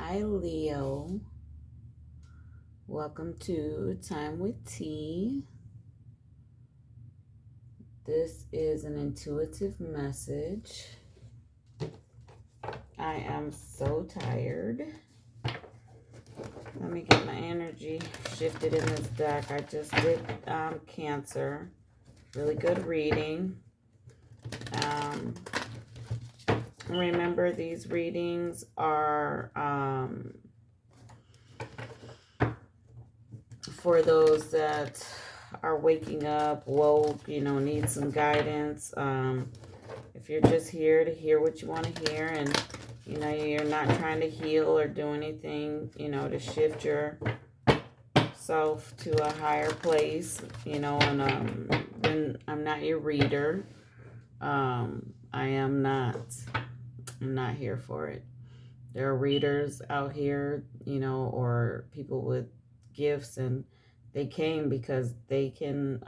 Hi, Leo. Welcome to Time Wit T. This is an intuitive message. I am so tired. Let me get my energy shifted in this deck. I just did Cancer. Really good reading. Remember, these readings are for those that are waking up, woke, need some guidance. If you're just here to hear what you want to hear, and you're not trying to heal or do anything, to shift yourself to a higher place, and then I'm not your reader. I'm not here for it. There are readers out here, or people with gifts, and they came because they can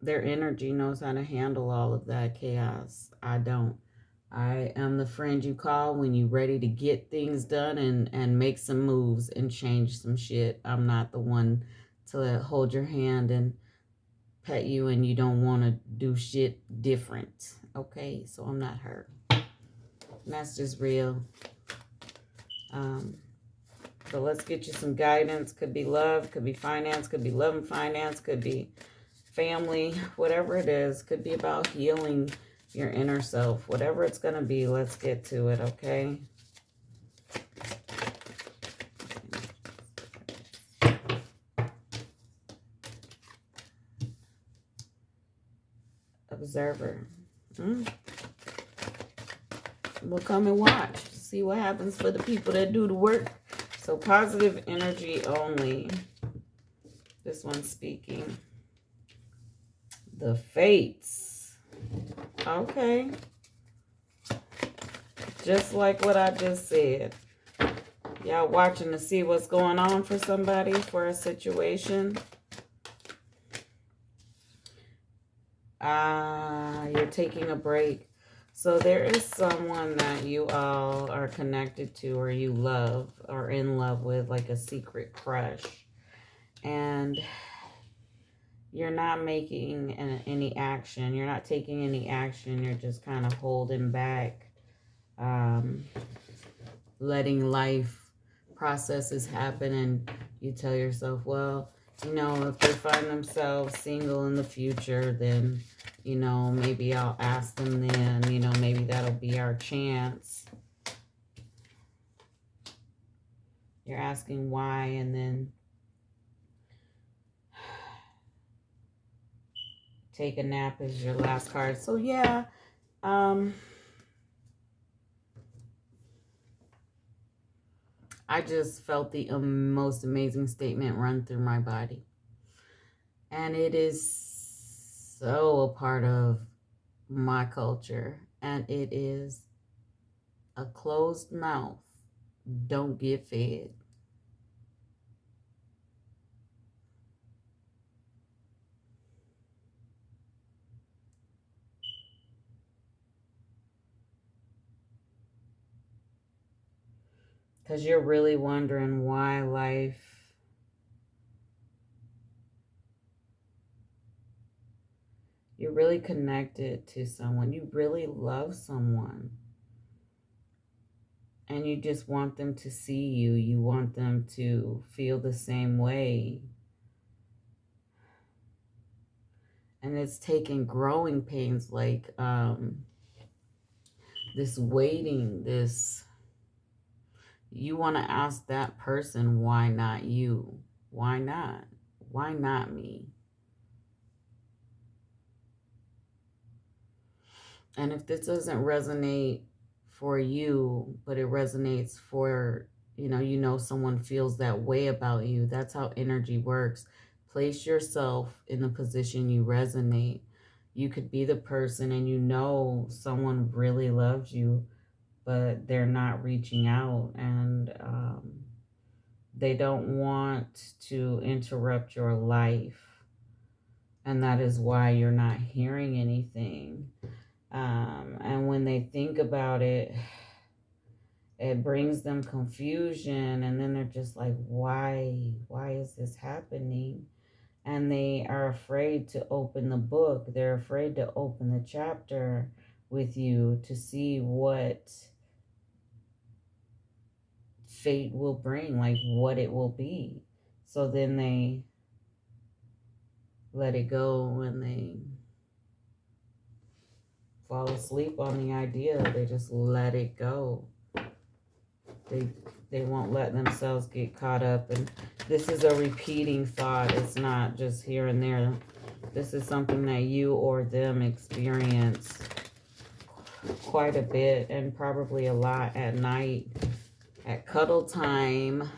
their energy knows how to handle all of that chaos. I don't. I am the friend you call when you're ready to get things done and make some moves and change some shit. I'm not the one to hold your hand and pet you and you don't want to do shit different. Okay, so I'm not her. And that's just real. So let's get you some guidance. Could be love, could be finance, could be love and finance, could be family, whatever it is. Could be about healing your inner self. Whatever it's going to be, let's get to it, okay? Observer. We'll come and watch. See what happens for the people that do the work. So positive energy only. This one's speaking. The Fates. Okay. Just like what I just said. Y'all watching to see what's going on for somebody, for a situation. You're taking a break. So there is someone that you all are connected to, or you love, or in love with, like a secret crush. And you're not making any action. You're not taking any action. You're just kind of holding back, letting life processes happen. And you tell yourself, well, if they find themselves single in the future, then, maybe I'll ask them then, maybe that'll be our chance. You're asking why, and then take a nap is your last card. So yeah, I just felt the most amazing statement run through my body. And it is so a part of my culture. And it is a closed mouth don't get fed. Because you're really wondering why life you're really connected to someone. You really love someone. And you just want them to see you. You want them to feel the same way. And it's taking growing pains, like this waiting, this, you want to ask that person, why not you? Why not? Why not me? And if this doesn't resonate for you, but it resonates for, someone feels that way about you, that's how energy works. Place yourself in the position you resonate. You could be the person and someone really loves you, but they're not reaching out, and they don't want to interrupt your life. And that is why you're not hearing anything. And when they think about it, it brings them confusion, and then they're just like, why is this happening? And they are afraid to open the book. They're afraid to open the chapter with you to see what fate will bring, like what it will be. So then they let it go and they fall asleep on the idea. They just let it go. They they won't let themselves get caught up. And this is a repeating thought. It's not just here and there. This is something that you or them experience quite a bit, and probably a lot at night, at cuddle time.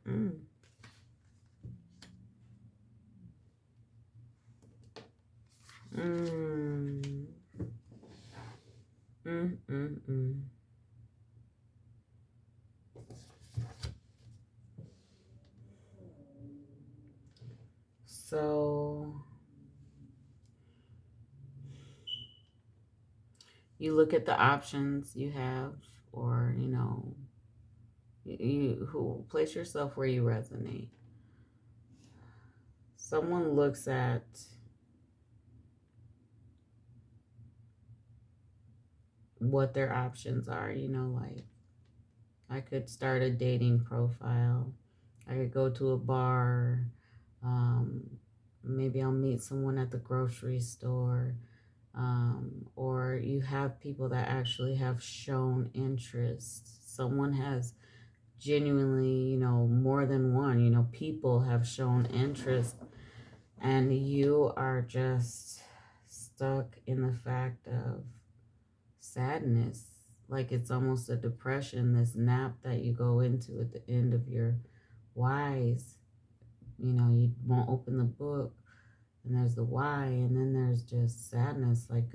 Mm. Mm. Mm, mm, mm. So you look at the options you have, or you who place yourself where you resonate. Someone looks at what their options are, like I could start a dating profile. I could go to a bar. Um, Maybe I'll meet someone at the grocery store. Or you have people that actually have shown interest. Someone has genuinely, more than one, people have shown interest, and you are just stuck in the fact of sadness. Like it's almost a depression, this nap that you go into at the end of your whys. You won't open the book, and there's the why, and then there's just sadness, like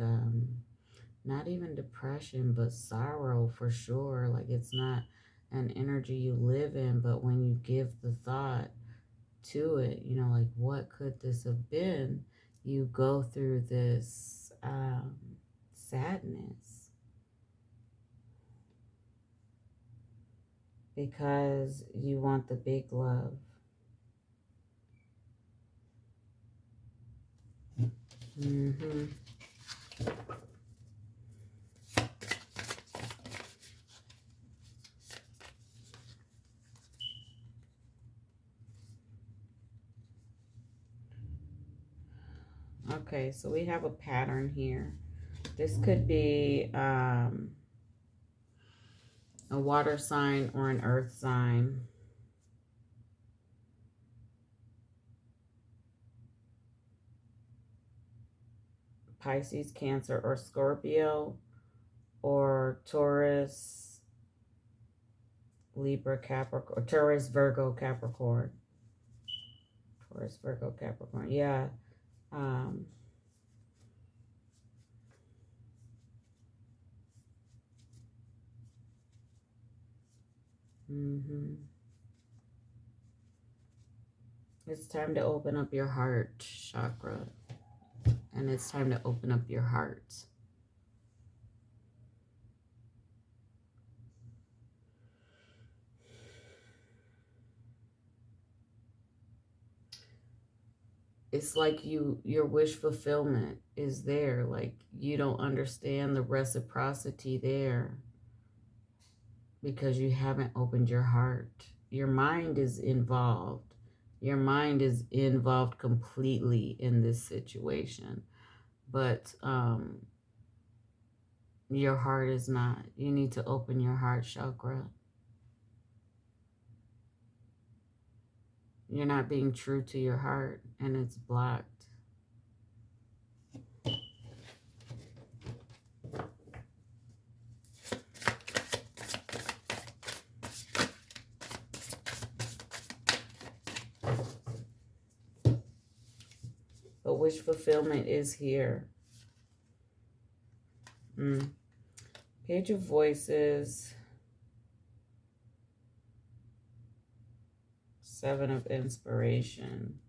not even depression, but sorrow for sure. Like it's not an energy you live in, but when you give the thought to it, like what could this have been, you go through this sadness because you want the big love. Mm-hmm. Okay, so we have a pattern here. This could be a water sign or an earth sign. Pisces, Cancer, or Scorpio, or Taurus, Libra, Capricorn, or Taurus, Virgo, Capricorn. Taurus, Virgo, Capricorn. Yeah. Um, mm-hmm. It's time to open up your heart chakra. And it's time to open up your heart. It's like your wish fulfillment is there. Like you don't understand the reciprocity there because you haven't opened your heart. Your mind is involved. Your mind is involved completely in this situation. But your heart is not. You need to open your heart chakra. You're not being true to your heart, and it's blocked. But wish fulfillment is here. Page of Voices. Seven of Inspiration.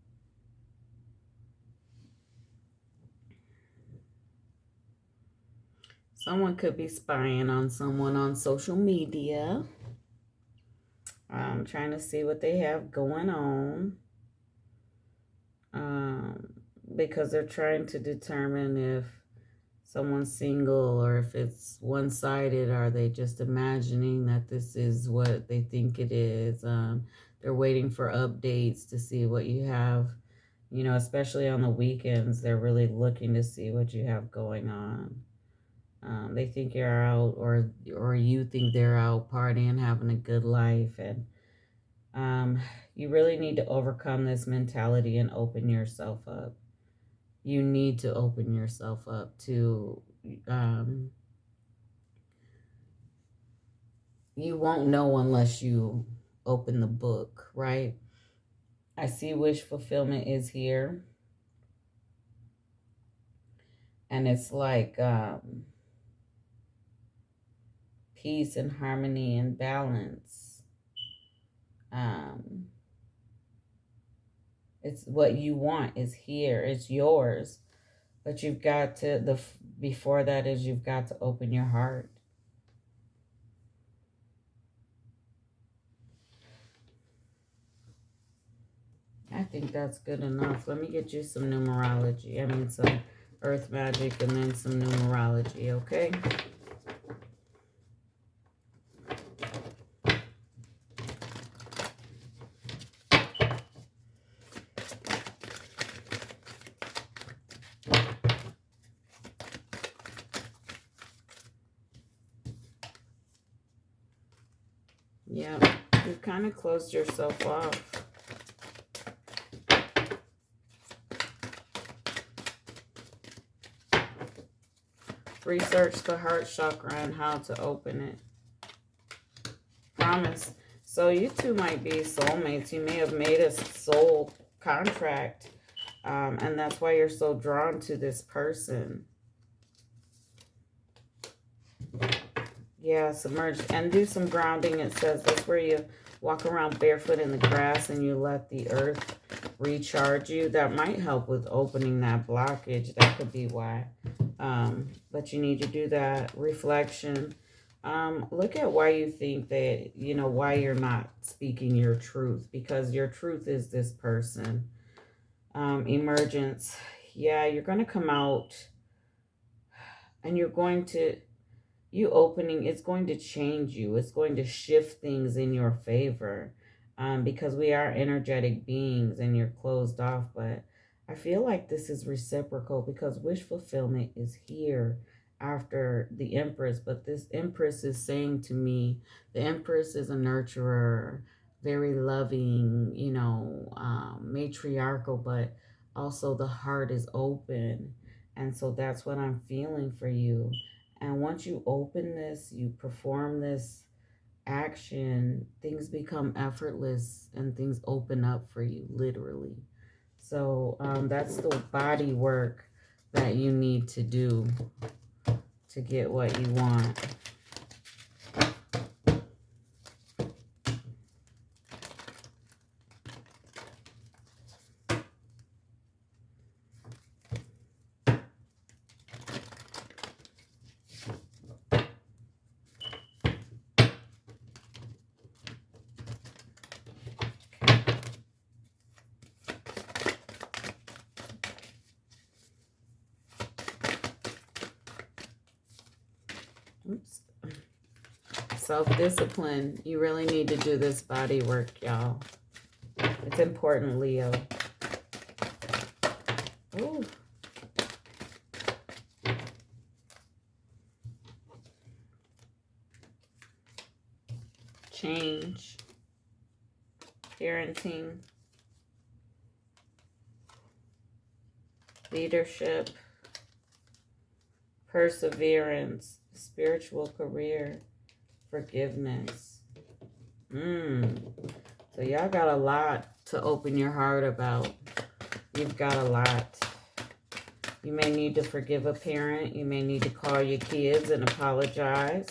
Someone could be spying on someone on social media. I'm trying to see what they have going on. Because they're trying to determine if someone's single or if it's one-sided. Are they just imagining that this is what they think it is? They're waiting for updates to see what you have, you know, especially on the weekends. They're really looking to see what you have going on. They think you're out, or you think they're out partying, having a good life. And you really need to overcome this mentality and open yourself up. You need to open yourself up to, you won't know unless you open the book, right? I see wish fulfillment is here. And it's like peace and harmony and balance. It's what you want is here. It's yours. But you've got to, before that is you've got to open your heart. I think that's good enough. Let me get you some numerology. I mean, some earth magic and then some numerology, okay? Yeah, you kind of closed yourself off. Research the heart chakra and how to open it. Promise. So you two might be soulmates. You may have made a soul contract. And that's why you're so drawn to this person. Yeah, submerge and do some grounding. It says that's where you walk around barefoot in the grass and you let the earth recharge you. That might help with opening that blockage. That could be why. But you need to do that. Reflection. Look at why you think that, you know, why you're not speaking your truth. Because your truth is this person. Emergence. Yeah, you're going to come out and you're going to, you opening, it's going to change you. It's going to shift things in your favor. Because we are energetic beings and you're closed off. But I feel like this is reciprocal because wish fulfillment is here after the Empress. But this Empress is saying to me, the Empress is a nurturer, very loving, you know, matriarchal, but also the heart is open. And so that's what I'm feeling for you. And once you open this, you perform this action, things become effortless and things open up for you, literally. So that's the body work that you need to do to get what you want. Oops. Self-discipline. You really need to do this body work, y'all. It's important, Leo. Ooh. Change. Parenting. leadership, perseverance, spiritual career, forgiveness. So y'all got a lot to open your heart about. You've got a lot. You may need to forgive a parent. You may need to call your kids and apologize.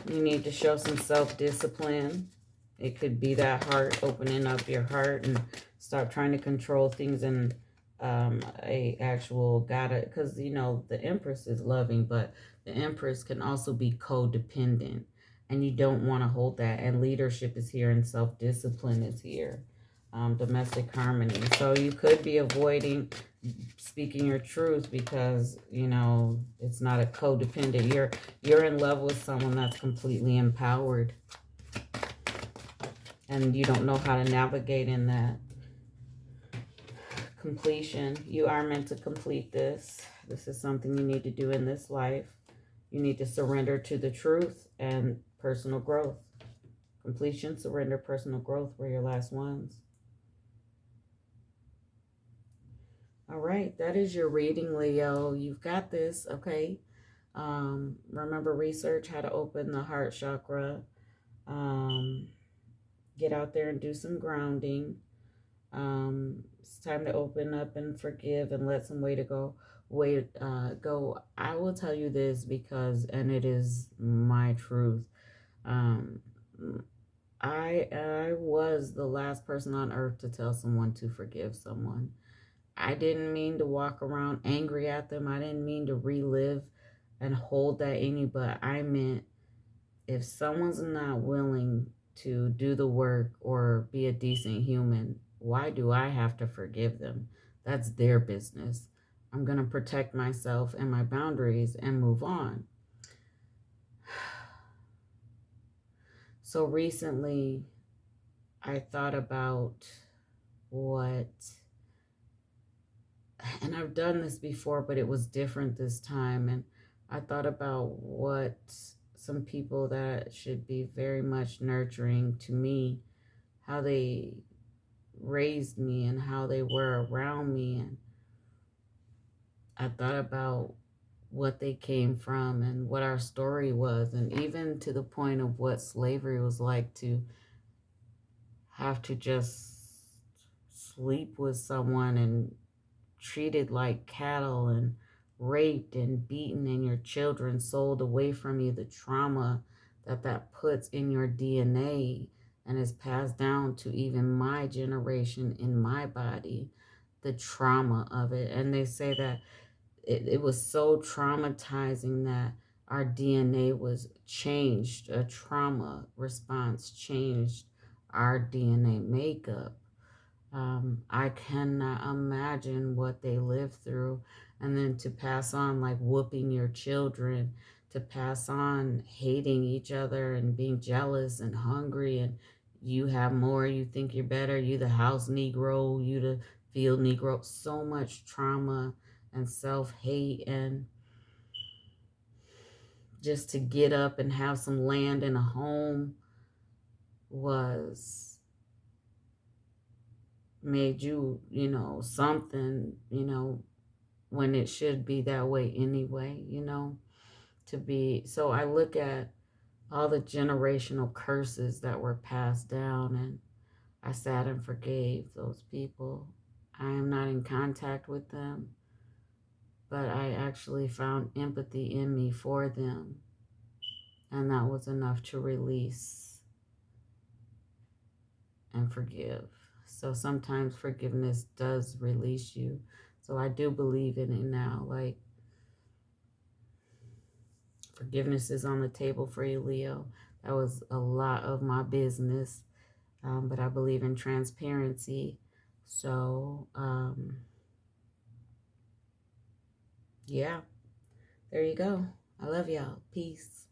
You need to show some self-discipline. It could be that heart, opening up your heart and stop trying to control things in a actual gotta, because you know the Empress is loving, but the Empress can also be codependent, and you don't want to hold that. And leadership is here, and self-discipline is here. Domestic harmony. So you could be avoiding speaking your truth because you know it's not a codependent. You're in love with someone that's completely empowered, and you don't know how to navigate in that. Completion. You are meant to complete this. This is something you need to do in this life. You need to surrender to the truth and personal growth. Completion, surrender, personal growth were your last ones. All right, that is your reading, Leo. You've got this, okay? Remember, research how to open the heart chakra. Get out there and do some grounding. It's time to open up and forgive and let some way to go. Go. I will tell you this because, and it is my truth. I was the last person on earth to tell someone to forgive someone. I didn't mean to walk around angry at them. I didn't mean to relive and hold that in you, but I meant if someone's not willing to do the work or be a decent human, why do I have to forgive them? That's their business. I'm going to protect myself and my boundaries and move on. So recently, I thought about and I've done this before, but it was different this time. And I thought about what some people that should be very much nurturing to me, how they raised me and how they were around me. And I thought about what they came from and what our story was, and even to the point of what slavery was like, to have to just sleep with someone and treated like cattle and raped and beaten, and your children sold away from you. The trauma that puts in your DNA and is passed down to even my generation in my body, the trauma of it. And they say that it was so traumatizing that our DNA was changed. A trauma response changed our DNA makeup. I cannot imagine what they lived through. And then to pass on, like whooping your children, to pass on hating each other and being jealous and hungry, and you have more, you think you're better, you the house Negro, you the field Negro. So much trauma and self-hate, and just to get up and have some land and a home was made you, something, when it should be that way anyway, to be. So I look at all the generational curses that were passed down, and I sat and forgave those people. I am not in contact with them, but I actually found empathy in me for them, and that was enough to release and forgive. So sometimes forgiveness does release you. So I do believe in it now. Like, forgiveness is on the table for you, Leo. That was a lot of my business, but I believe in transparency. So, yeah, there you go. I love y'all. Peace.